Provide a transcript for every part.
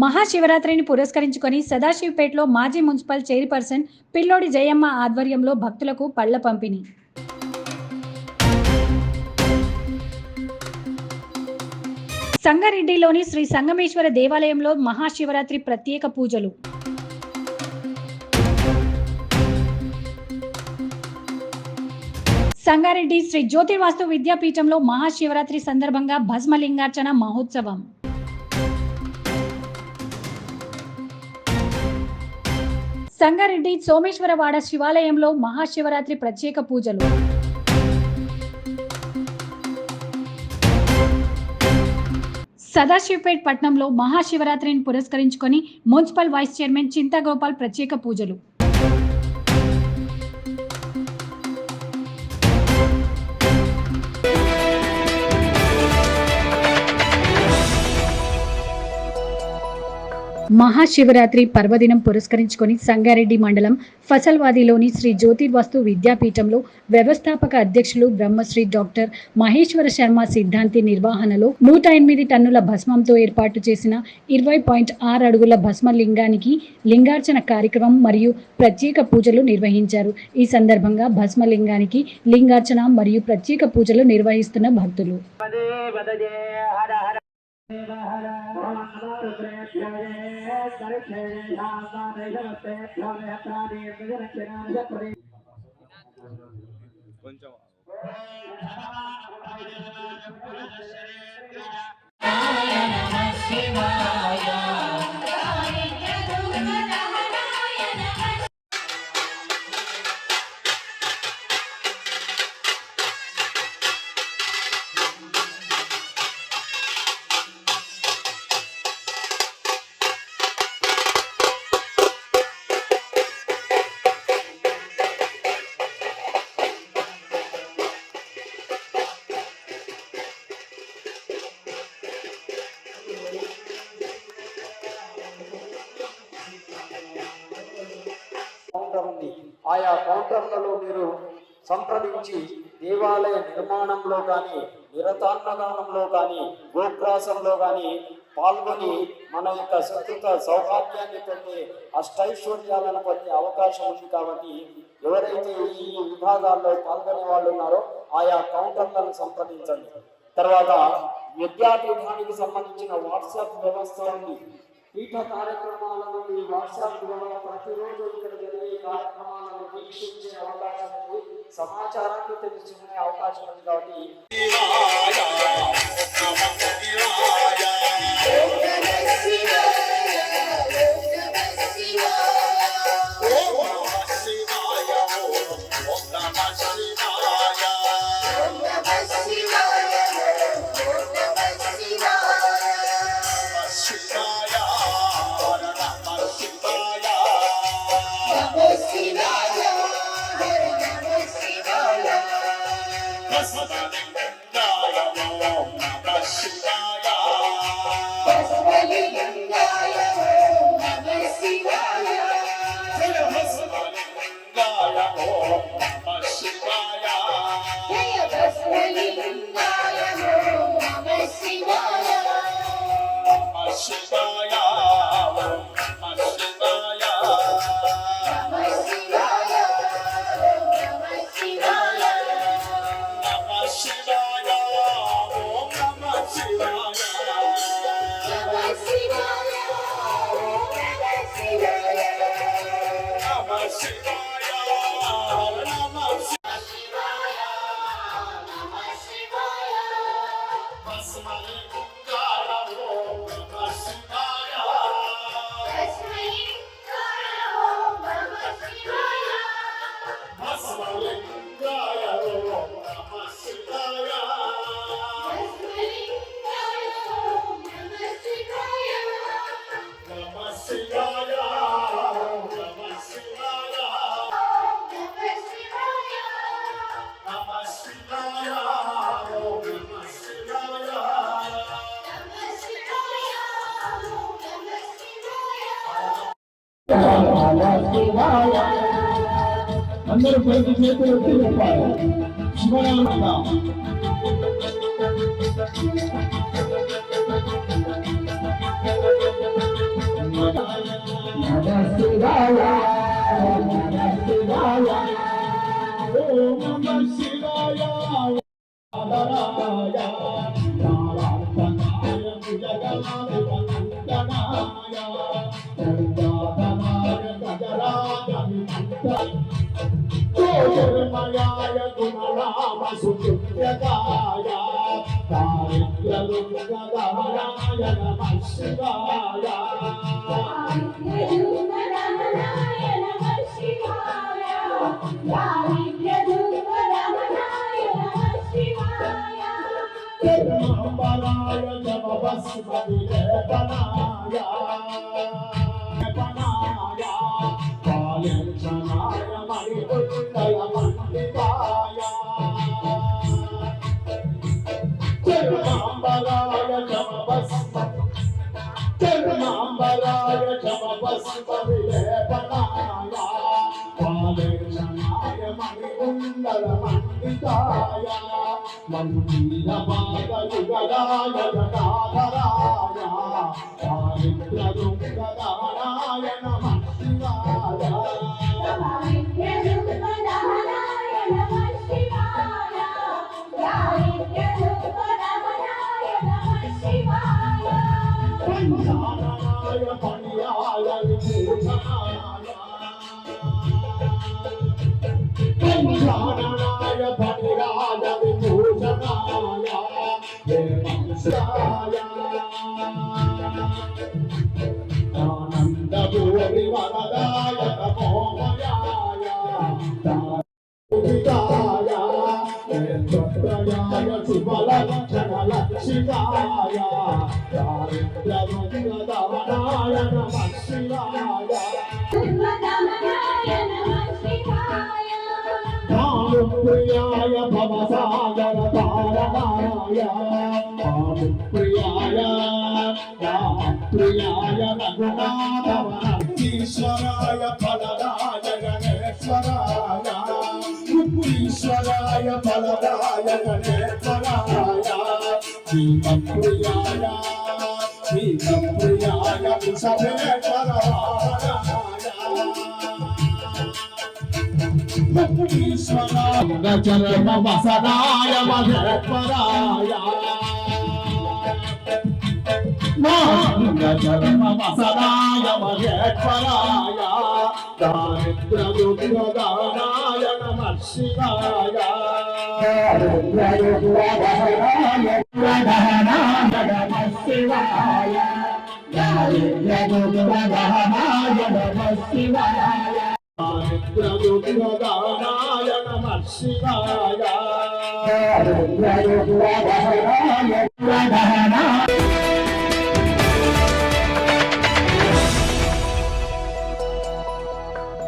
మహాశివరాత్రిని పురస్కరించుకొని సదాశివపేటలో మాజీ municipal chairperson పిల్లోడి జయమ్మ ఆధ్వర్యంలో భక్తులకు పళ్ల పంపిణీ. సంగారెడ్డిలోని శ్రీ సంగమేశ్వర దేవాలయంలో మహాశివరాత్రి ప్రత్యేక పూజలు. సంగారెడ్డి శ్రీ జ్యోతిర్వాస్తు విద్యాపీఠంలో మహాశివరాత్రి సందర్భంగా భస్మలింగార్చన మహోత్సవం. సంగారెడ్డి సోమేశ్వరవాడ శివాలయంలో మహాశివరాత్రి ప్రత్యేక పూజలు. సదాశివపేట్ పట్టణంలో మహాశివరాత్రిని పురస్కరించుకొని మున్సిపల్ వైస్ చైర్మన్ చింతాగోపాల్ ప్రత్యేక పూజలు. మహాశివరాత్రి పర్వదినం పురస్కరించుకొని సంగారెడ్డి మండలం ఫసల్వాదిలోని శ్రీ జ్యోతిర్వాస్తు విద్యాపీఠంలో వ్యవస్థాపక అధ్యక్షులు బ్రహ్మశ్రీ డాక్టర్ మహేశ్వర శర్మ సిద్ధాంతి నిర్వహణలో 108 టన్నుల భస్మంతో ఏర్పాటు చేసిన 20.6 అడుగుల భస్మలింగానికి లింగార్చన కార్యక్రమం మరియు ప్రత్యేక పూజలు నిర్వహించారు. ఈ సందర్భంగా భస్మలింగానికి లింగార్చన మరియు ప్రత్యేక పూజలు నిర్వహిస్తున్న భక్తులు ఆయా కౌంటర్లలో మీరు సంప్రదించి దేవాలయ నిర్మాణంలో కానీ నిరతాన్నదానంలో కానీ గోగ్రాసంలో కానీ పాల్గొని మన యొక్క శత్రుత సౌభాగ్యాన్ని పొందే అష్టైశ్వర్యాలను పొందే అవకాశం ఉంది. కాబట్టి ఎవరైతే ఈ విభాగాల్లో పాల్గొనే వాళ్ళు ఉన్నారో ఆయా కౌంటర్లను సంప్రదించండి. తర్వాత విద్యాపీఠానికి సంబంధించిన వాట్సాప్ వ్యవస్థ ఉంది. పీఠ కార్యక్రమాలను ఈ వాట్సాప్ ద్వారా ప్రతిరోజు ఇక్కడ జరిగే కార్యక్రమాలను వీక్షించే అవకాశం ఉంది, సమాచారాన్ని తెలుసుకునే అవకాశం ఉంది. కాబట్టి అందరూ ప్రతి చేతులు ఎత్తి చెప్పాలి. శివనామ శివాయ ఓం నమః శివాయ ఓం నమః శివాయ ఆదరాయ నారాయణాయ భుజగనాయ వందనాయ దండాధనాయ గజరాజ విమంతయ జ్యోతిర్మయాయ గుణనామ సుకృత్యకాయ దారిద్ర్యదుర్గదహనాయ నమః శివాయ జన్మాంబరాయ జపభస్మ విలేపనాయ కాళేశనాయ మణికుండల మండితాయ జన్మాంబరాయ జపభస్మ విలేపనాయ కాళేశనాయ మణికుండల మండితాయ మందిరపాదయుగరాయ జటాధరాయ దారిద్ర్యదుర్గదహనాయ నమః శివాయ పంచాననాయ పణ్యాయ విభూషణాయ పంచాననాయ పణ్యాయ విభూషణాయ దేవంశాయ ఆనందభూరి వరదాయ తమోమయాయ ఉదితాయ నేత్రత్రయాయ శుభలక్షణ లక్షితాయ దారిద్ర్యదుర్గదహనాయ నమః శివాయ భానుప్రియాయ భవసాగర తారణాయ భానుప్రియాయ రామప్రియాయ రఘునాథవనీశ్వరాయ ఫలదాయ గణేశ్వరాయ ఈశ్వరాయ ఫలదాయ గణేశ్వరాయ దీపప్రియాయ వృషభేశ్వరాయ ఈశ్వరాయ వసనాయ మహేశ్వరాయ వసనాయ మహేశ్వరాయ దారిద్ర్యదుర్గదహనాయ నమః శివాయ దారిద్ర్యదుర్గదహనాయ నమః శివాయ దారిద్ర్యదుర్గదహనాయ నమః శివాయ దారిద్ర్యదుర్గదహనాయ నమః శివాయ దారిద్ర్యదుర్గదహనాయ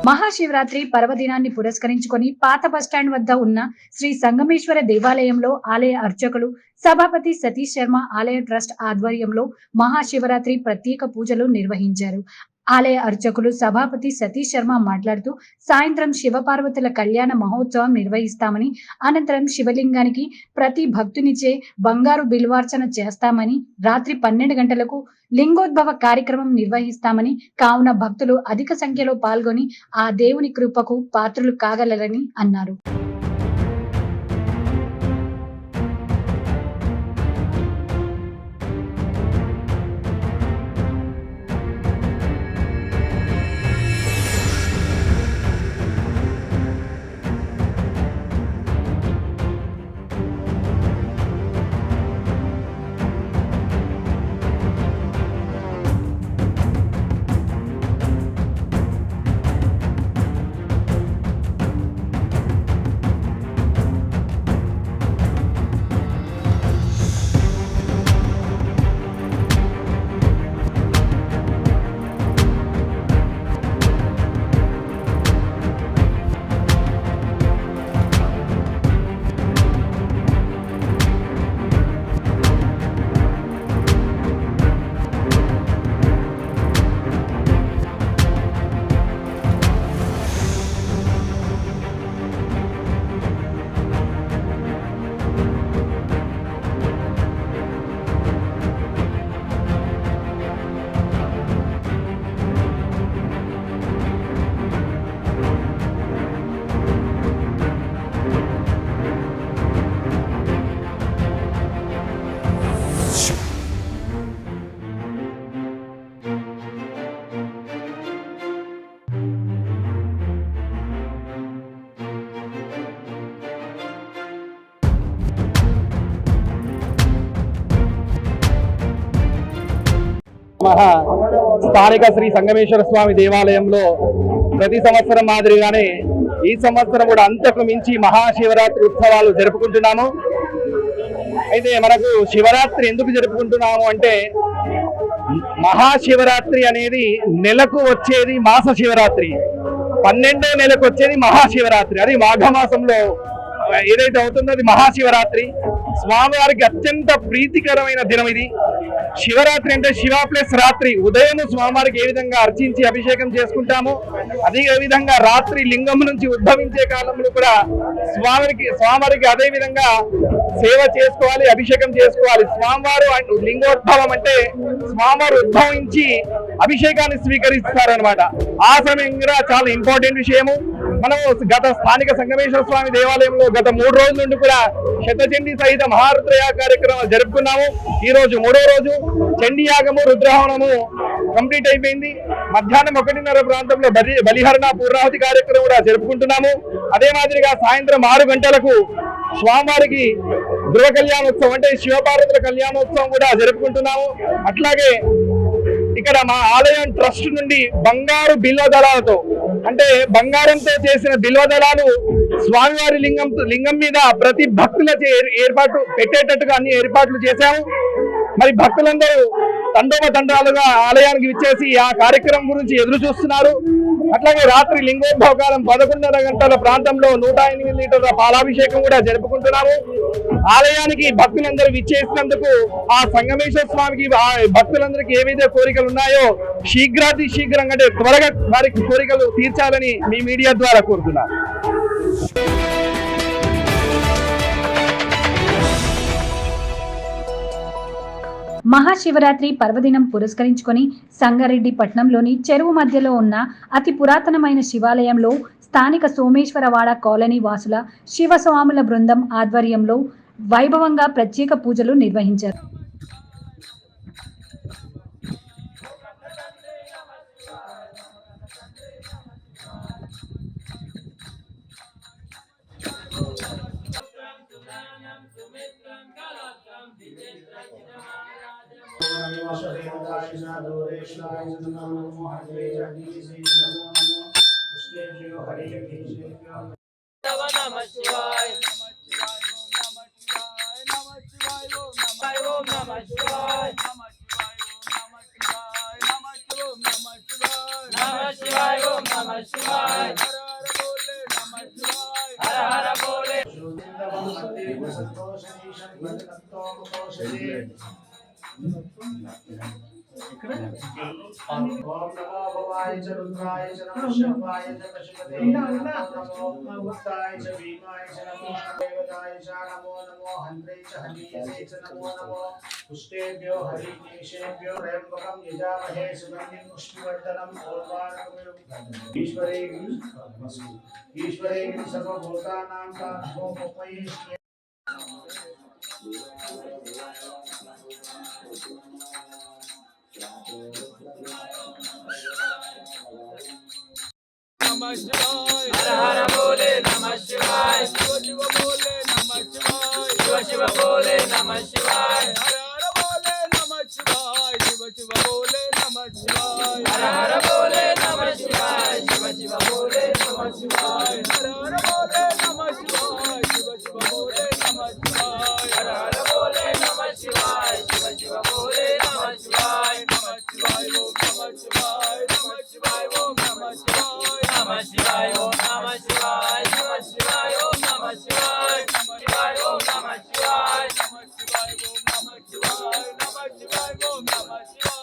మహాశివరాత్రి పర్వదినాన్ని పురస్కరించుకొని పాత బస్టాండ్ వద్ద ఉన్న శ్రీ సంగమేశ్వర దేవాలయంలో ఆలయ అర్చకులు సభాపతి సతీష్ శర్మ ఆలయ ట్రస్ట్ ఆధ్వర్యంలో మహాశివరాత్రి ప్రత్యేక పూజలు నిర్వహించారు. ఆలయ అర్చకులు సభాపతి సతీష్ శర్మ మాట్లాడుతూ సాయంత్రం శివపార్వతుల కళ్యాణ మహోత్సవం నిర్వహిస్తామని, అనంతరం శివలింగానికి ప్రతి భక్తునిచే బంగారు బిల్వార్చన చేస్తామని, రాత్రి 12 గంటలకు లింగోద్భవ కార్యక్రమం నిర్వహిస్తామని, కావున భక్తులు అధిక సంఖ్యలో పాల్గొని ఆ దేవుని కృపకు పాత్రులు కాగలరని అన్నారు. నమః. స్థానిక శ్రీ సంగమేశ్వర స్వామి దేవాలయంలో ప్రతి సంవత్సరం మాదిరిగానే ఈ సంవత్సరం కూడా అంతకు మించి మహాశివరాత్రి ఉత్సవాలు జరుపుకుంటున్నాము. అయితే మనకు శివరాత్రి ఎందుకు జరుపుకుంటున్నాము అంటే, మహాశివరాత్రి అనేది నెలకు వచ్చేది మాస శివరాత్రి, 12వ నెలకు వచ్చేది మహాశివరాత్రి. అది మాఘమాసంలో ఏదైతే అవుతుందో అది మహాశివరాత్రి. స్వామివారికి అత్యంత ప్రీతికరమైన దినం ఇది. శివరాత్రి అంటే శివ ప్లస్ రాత్రి. ఉదయం స్వామివారికి ఏ విధంగా అర్చించి అభిషేకం చేసుకుంటామో అదే విధంగా రాత్రి లింగం నుంచి ఉద్భవించే కాలంలో కూడా స్వామివారికి అదే విధంగా సేవ చేసుకోవాలి, అభిషేకం చేసుకోవాలి. స్వామివారు లింగోద్భవం అంటే స్వామివారు ఉద్భవించి అభిషేకాన్ని స్వీకరిస్తారనమాట. ఆ సమయం కూడా చాలా ఇంపార్టెంట్ విషయము. మనం గత స్థానిక సంగమేశ్వర స్వామి దేవాలయంలో గత 3 రోజుల నుండి కూడా శతచండీ సహిత మహారుద్రయ కార్యక్రమాలు జరుపుకున్నాము. ఈ రోజు 3వ రోజు చండీ యాగము, రుద్రహవనము కంప్లీట్ అయిపోయింది. మధ్యాహ్నం 1:30 ప్రాంతంలో బలిహరణ పూర్ణాహుతి కార్యక్రమం కూడా జరుపుకుంటున్నాము. అదే మాదిరిగా సాయంత్రం 6 గంటలకు స్వామివారికి గృహ కళ్యాణోత్సవం అంటే శివపార్వతుల కళ్యాణోత్సవం కూడా జరుపుకుంటున్నాము. అట్లాగే ఇక్కడ మా ఆలయం ట్రస్ట్ నుండి బంగారు బిల్వదళాలతో అంటే బంగారంతో చేసిన బిల్వదళాలు స్వామివారి లింగం మీద ప్రతి భక్తులచే ఏర్పాటు పెట్టేటట్టుగా అన్ని ఏర్పాట్లు చేశాము. మరి భక్తులందరూ తండోపతండాలుగా ఆలయానికి విచ్చేసి ఆ కార్యక్రమం గురించి ఎదురు చూస్తున్నారు. అట్లాగే రాత్రి లింగోద్భవ కాలం 11:30 గంటల ప్రాంతంలో 108 లీటర్ల పాలాభిషేకం కూడా జరుపుకుంటున్నాము. ఆలయానికి భక్తులందరూ విచ్చేసినందుకు ఆ సంగమేశ్వర స్వామికి భక్తులందరికీ ఏవైతే కోరికలు ఉన్నాయో శీఘ్రంగా అంటే త్వరగా వారికి కోరికలు తీర్చాలని మీ మీడియా ద్వారా కోరుతున్నాను. మహాశివరాత్రి పర్వదినం పురస్కరించుకొని సంగారెడ్డి పట్టణంలోని చెరువు మధ్యలో ఉన్న అతి పురాతనమైన శివాలయంలో స్థానిక సోమేశ్వరవాడ కాలనీ వాసుల శివస్వాముల బృందం ఆధ్వర్యంలో వైభవంగా ప్రత్యేక పూజలు నిర్వహించారు. ఓం నమో భవాయ చ రుద్రాయ చ నమః శివాయ చ పశుపతే నమో ముక్తాయ చ భీమాయ చ నమో దేవతాయ చ నమో నమో హంత్రే చ హనీయసే చ నమో నమో పుష్టేభ్యో హరికేశేభ్యో త్రయంబకం యజామహే సుగంధిం పుష్టివర్ధనం ఓర్వాణకమివం ఈశ్వరే సర్వభూతానాం కామోపమయే नमः शिवाय हर हर बोले नमः शिवाय शिव शिव बोले नमः शिवाय शिव शिव बोले नमः शिवाय हर हर बोले नमः शिवाय शिव शिव बोले नमः शिवाय हर हर बोले नमः शिवाय शिव शिव बोले नमः शिवाय हर हर बोले नमः शिवाय शिव शिव बोले नमः शिवाय हर हर बोले नमः शिवाय शिव शिव बोले नमः शिवाय नमः शिवाय ओम नमः शिवाय नमः शिवाय ओम नमः शिवाय नमः शिवाय ओम नमः शिवाय नमः शिवाय ओम नमः शिवाय नमः शिवाय ओम नमः शिवाय नमः शिवाय ओम नमः शिवाय नमः शिवाय ओम नमः शिवाय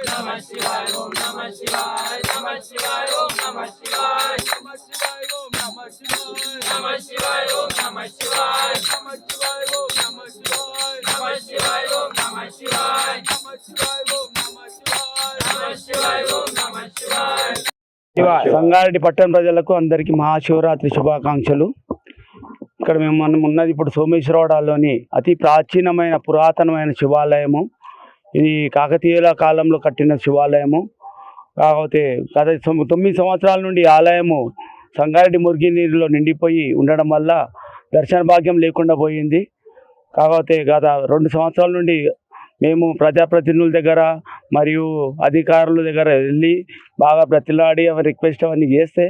नमः शिवाय ओम नमः शिवाय नमः शिवाय ओम नमः शिवाय नमः शिवाय ओम नमः शिवाय नमः शिवाय ओम नमः शिवाय नमः शिवाय ओम नमः शिवाय नमः शिवाय ओम नमः शिवाय नमः शिवाय ओम नमः शिवाय नमः शिवाय ओम नमः शिवाय సంగారెడ్డి పట్టణ ప్రజలకు అందరికీ మహాశివరాత్రి శుభాకాంక్షలు. ఇక్కడ మనం ఉన్నది ఇప్పుడు సోమేశ్వరవాడలోని అతి ప్రాచీనమైన పురాతనమైన శివాలయము. ఇది కాకతీయుల కాలంలో కట్టిన శివాలయము. కాకపోతే గత 9 సంవత్సరాల నుండి ఆలయము సంగారెడ్డి మురికి నీరులో నిండిపోయి ఉండడం వల్ల దర్శన భాగ్యం లేకుండా పోయింది. కాకపోతే గత 2 సంవత్సరాల నుండి మేము ప్రజాప్రతినిధుల దగ్గర మరియు అధికారుల దగ్గర వెళ్ళి బాగా బ్రతిలాడి రిక్వెస్ట్ అవన్నీ చేస్తే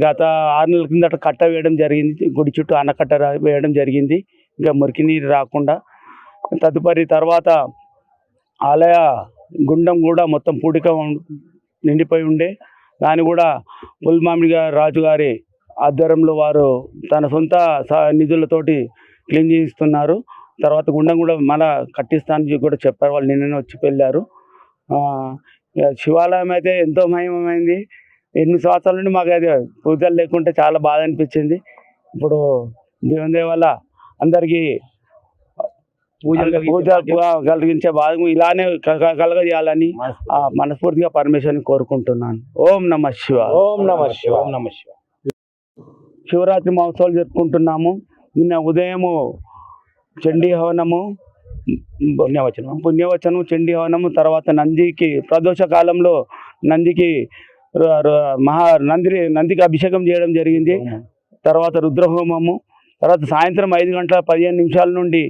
గత 6 నెలల కిందట కట్ట వేయడం జరిగింది, గుడి చుట్టూ ఆనకట్ట వేయడం జరిగింది, ఇంకా మురికి నీరు రాకుండా. తదుపరి తర్వాత ఆలయ గుండం కూడా మొత్తం పూడిక నిండిపోయి ఉండే, దాన్ని కూడా పుల్మామిడి రాజు గారి ఆధ్వర్యంలో వారు తన సొంత నిధులతోటి క్లీన్ చేయిస్తున్నారు. తర్వాత గుండం కూడా మళ్ళా కట్టిస్తానని కూడా చెప్పారు, వాళ్ళు నిన్ననే వచ్చి వెళ్ళారు. శివాలయం అయితే ఎంతో మహిమమైంది. 8 సంవత్సరాల నుండి మాకు అది పూజలు లేకుంటే చాలా బాధ అనిపించింది. ఇప్పుడు దేవుని దయ వల్ల అందరికీ పూజ కలిగించే భాగం ఇలానే కలగజేయాలని మనస్ఫూర్తిగా పరమేశ్వరుని కోరుకుంటున్నాను. ఓం నమః శివాయ. ఓం నమః శివాయ. ఓం నమః శివాయ. శివరాత్రి మహోత్సవాలు జరుపుకుంటున్నాము. నిన్న ఉదయము చండీ హవనము, పుణ్యవచనం, చండీ హవనము, తర్వాత నందికి ప్రదోష కాలంలో నందికి నందికి అభిషేకం చేయడం జరిగింది. తర్వాత రుద్రహోమము, తర్వాత సాయంత్రం 5 గంటల 15 నిమిషాల నుండి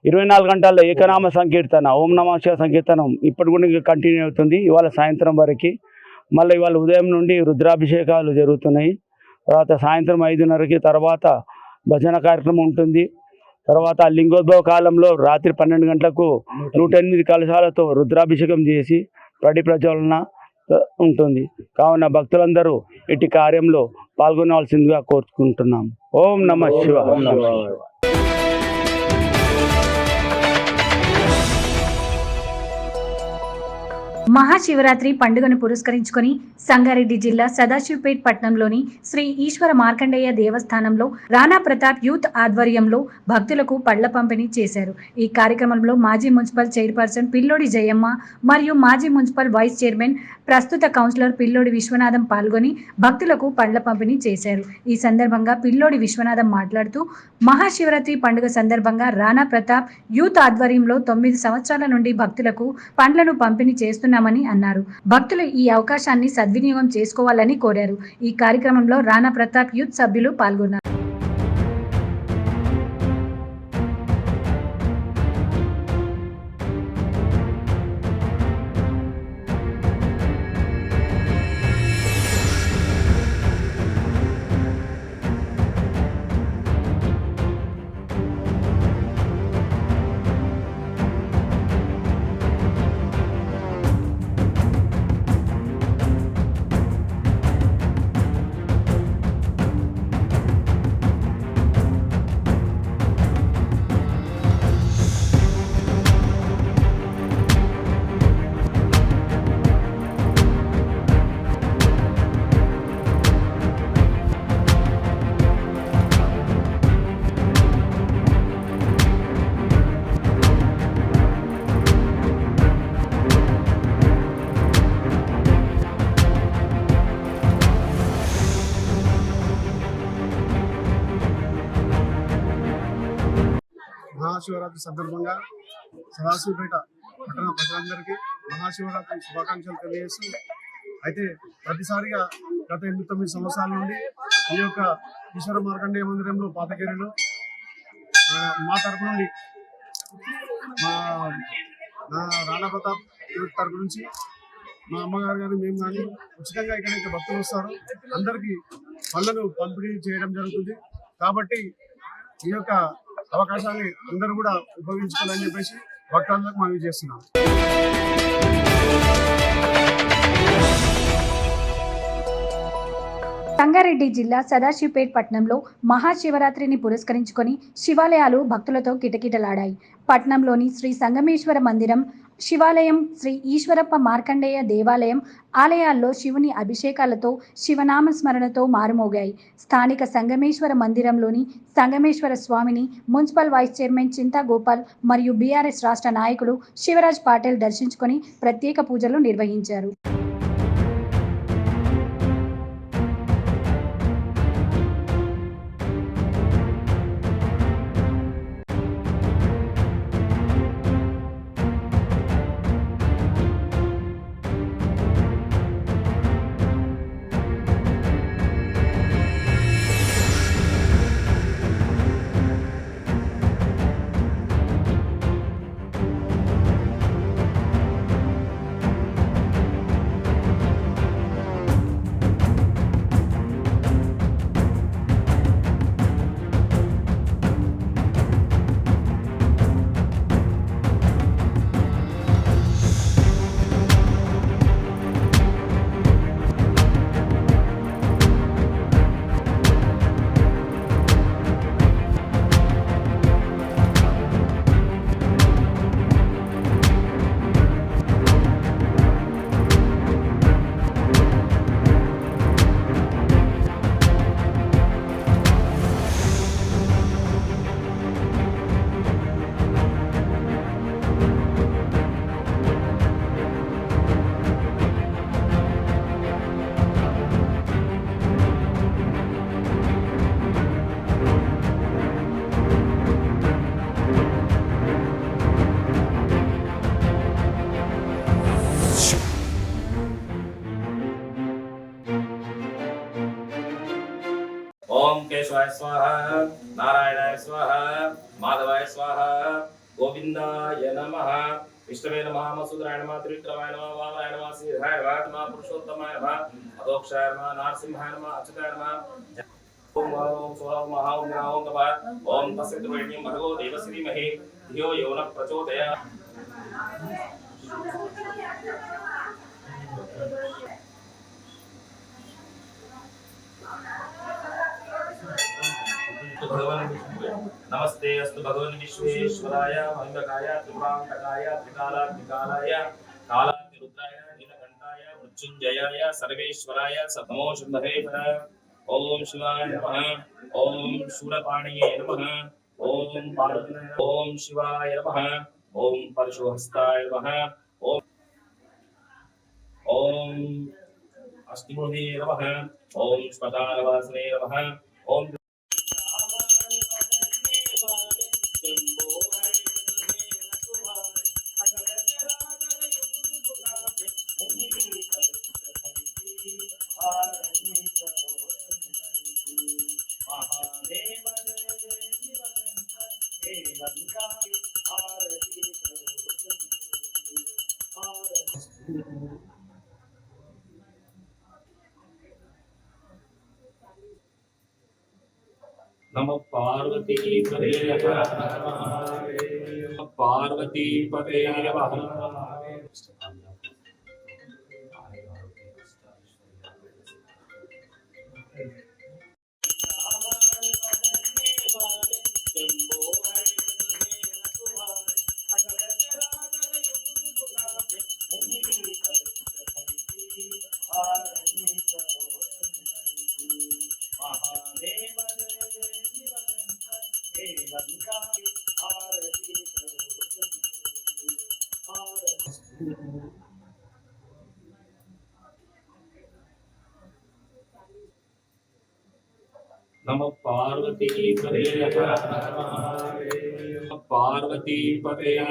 24 గంటల ఏకనామ సంకీర్తన, ఓం నమః శివాయ సంకీర్తనం ఇప్పటి కూడా కంటిన్యూ అవుతుంది. ఇవాళ సాయంత్రం వరకు, మళ్ళీ ఇవాళ ఉదయం నుండి రుద్రాభిషేకాలు జరుగుతున్నాయి. తర్వాత సాయంత్రం 5:30కి తర్వాత భజన కార్యక్రమం ఉంటుంది. తర్వాత లింగోద్భవ కాలంలో రాత్రి 12 గంటలకు 108 కలశాలతో రుద్రాభిషేకం చేసి పడి ప్రజ్వలన ఉంటుంది. కావున భక్తులందరూ ఇటు కార్యంలో పాల్గొనవలసిందిగా కోరుకుంటున్నాం. ఓం నమః శివాయ. మహాశివరాత్రి పండుగను పురస్కరించుకొని సంగారెడ్డి జిల్లా సదాశివపేట్ పట్టణంలోని శ్రీ ఈశ్వర మార్కండేయ దేవస్థానంలో రాణా ప్రతాప్ యూత్ ఆధ్వర్యంలో భక్తులకు పళ్ల పంపిణీ చేశారు. ఈ కార్యక్రమంలో మాజీ మున్సిపల్ చైర్పర్సన్ పిల్లోడి జయమ్మ మరియు మాజీ మున్సిపల్ వైస్ చైర్మన్ ప్రస్తుత కౌన్సిలర్ పిల్లోడి విశ్వనాథం పాల్గొని భక్తులకు పళ్ల పంపిణీ చేశారు. ఈ సందర్భంగా పిల్లోడి విశ్వనాథం మాట్లాడుతూ మహాశివరాత్రి పండుగ సందర్భంగా రాణా ప్రతాప్ యూత్ ఆధ్వర్యంలో 9 సంవత్సరాల నుండి భక్తులకు పండ్లను పంపిణీ చేస్తున్నారు అన్నారు. భక్తులు ఈ అవకాశాన్ని సద్వినియోగం చేసుకోవాలని కోరారు. ఈ కార్యక్రమంలో రాణా ప్రతాప్ యూత్ సభ్యులు పాల్గొన్నారు. మహాశివరాత్రి సందర్భంగా సదాశివపేట పట్టణ ప్రజలందరికీ మహాశివరాత్రి శుభాకాంక్షలు తెలియజేస్తూ, అయితే ప్రతిసారిగా గత 8-9 సంవత్సరాల నుండి ఈ యొక్క ఈశ్వర మార్కండేయ మందిరంలో పాతకేరిలో మా తరపు నుండి నా రాణా ప్రతాప్ తరపు నుంచి మా అమ్మగారు కానీ మేము కానీ ఉచితంగా ఎక్కడైతే భక్తులు వస్తారో అందరికీ పళ్ళను పంపిణీ చేయడం జరుగుతుంది. కాబట్టి ఈ యొక్క అవకాశాన్ని అందరూ కూడా ఉపయోగించుకోవాలని చెప్పేసి భక్తులకు మనవి చేస్తున్నాం. సంగారెడ్డి జిల్లా సదాశివపేట్ పట్టణంలో మహాశివరాత్రిని పురస్కరించుకొని శివాలయాలు భక్తులతో కిటకిటలాడాయి. పట్టణంలోని శ్రీ సంగమేశ్వర మందిరం, శివాలయం, శ్రీ ఈశ్వరప్ప మార్కండేయ దేవాలయం ఆలయాల్లో శివుని అభిషేకాలతో శివనామ స్మరణతో మారుమోగాయి. స్థానిక సంగమేశ్వర మందిరంలోని సంగమేశ్వర స్వామిని మున్సిపల్ వైస్ చైర్మన్ చింతా గోపాల్ మరియు బీఆర్ఎస్ రాష్ట్ర నాయకులు శివరాజ్ పాటిల్ దర్శించుకొని ప్రత్యేక పూజలు నిర్వహించారు. ओम केशवाय स्वाहा नारायणाय स्वाहा माधवाय स्वाहा गोविंदाय नमः विष्णवे नमः मसूदराय नमः त्रिविक्रमाय नमः वामनाय नमः श्रीधराय नमः पुरुषोत्तमाय नमः अधोक्षाय नमः नरसिंहाय नमः अच्युताय नमः ओम स्वाहा महाओम नाओम कपाल ओम तस्य त्रिवेण्यं भर्गो देवस्य धीमहि धियो यो नः प्रचोदयात्। नमस्ते अस्तु भगवन् विश्वेश्वराय मंगकाय त्रिपुरांतकाय त्रिकालाय कालातिरुद्राय नीलकंठाय मृत्युंजयाय सर्वेश्वराय नमो शुंभरे ओम शिवाय नमः ओम शूलपाणिये नमः ओम पार्वती ओम शिवाय नमः ओम परशुहस्ताय नमः ओम ओम अस्तिमूर्धे नमः ओम स्मशानवासिने नमः ओम नमः पार्वती पते पार्वती पते नमः पार्वती पते पार्वती पते